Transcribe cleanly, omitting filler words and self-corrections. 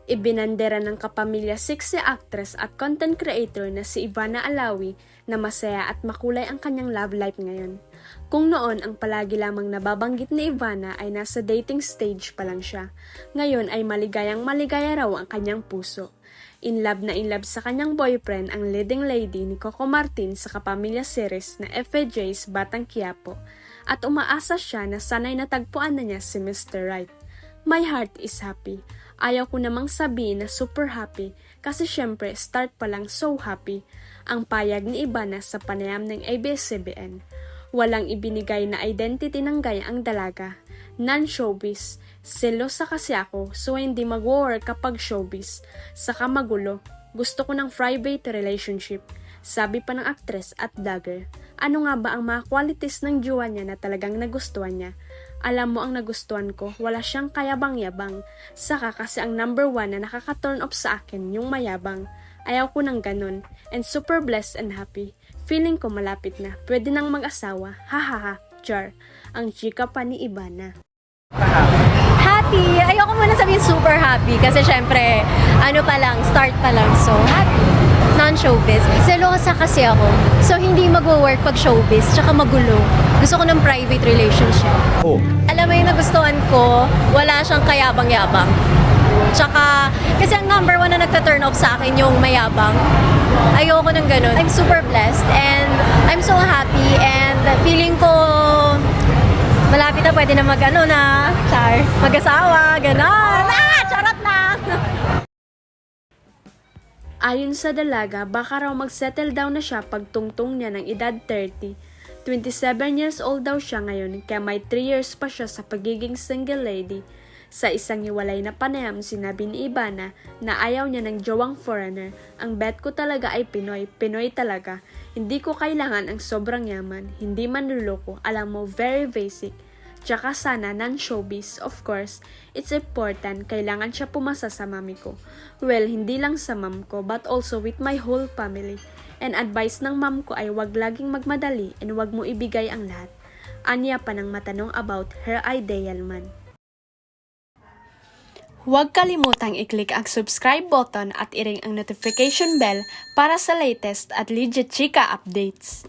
Ibinandera ng kapamilya sexy actress at content creator na si Ivana Alawi na masaya at makulay ang kanyang love life ngayon. Kung noon ang palagi lamang nababanggit ni Ivana ay nasa dating stage pa lang siya, ngayon ay maligayang maligaya raw ang kanyang puso. In love sa kanyang boyfriend ang leading lady ni Coco Martin sa kapamilya series na FJ's Batang Quiapo at umaasa siya na sanay natagpuan na niya si Mr. Right. My heart is happy. Ayaw ko namang sabihin na super happy kasi syempre start pa lang so happy ang payag ni Ivana sa panayam ng ABS-CBN. Walang ibinigay na identity ng gaya ang dalaga. Non-showbiz. Selosa kasi ako so hindi mag-work kapag showbiz. Saka magulo. Gusto ko ng private relationship. Sabi pa ng actress at vlogger. Ano nga ba ang mga qualities ng jowa niya na talagang nagustuhan niya? Alam mo ang nagustuhan ko, wala siyang kayabang-yabang. Saka kasi ang number 1 na nakaka-turn off sa akin, yung mayabang. Ayaw ko ng ganun. And super blessed and happy. Feeling ko malapit na. Pwede nang mag-asawa. Hahaha, char. Ang chika pa ni Ivana. Happy! Ayoko muna sabihin super happy kasi syempre, ano pa lang, start pa lang. So, happy. Non-showbiz. Selosa kasi ako. So, hindi mag-work pag showbiz, tsaka magulo. Gusto ko ng private relationship. Oh. Alam mo yung nagustuhan ko, wala siyang kayabang-yabang. Tsaka, kasi ang number 1 na nagta-turn off sa akin yung mayabang. Ayoko ng ganun. I'm super blessed and I'm so happy and feeling ko malapit na pwede na mag-asawa, ganon. Charot lang! Ayon sa dalaga, baka raw mag-settle down na siya pag tungtong niya ng edad 30. 27 years old daw siya ngayon, kaya may 3 years pa siya sa pagiging single lady. Sa isang hiwalay na panayam, sinabi ni Ivana na ayaw niya ng jowang foreigner. Ang bet ko talaga ay Pinoy, Pinoy talaga. Hindi ko kailangan ang sobrang yaman, hindi manluloko, alam mo, very basic. Tsaka sana non-showbiz, of course, it's important, kailangan siya pumasa sa mami ko. Well, hindi lang sa mom ko, but also with my whole family. And advice ng mom ko ay wag laging magmadali and wag mo ibigay ang lahat. Anya pa nang matanong about her ideal man. Huwag kalimutang i-click ang subscribe button at i-ring ang notification bell para sa latest at legit chika updates.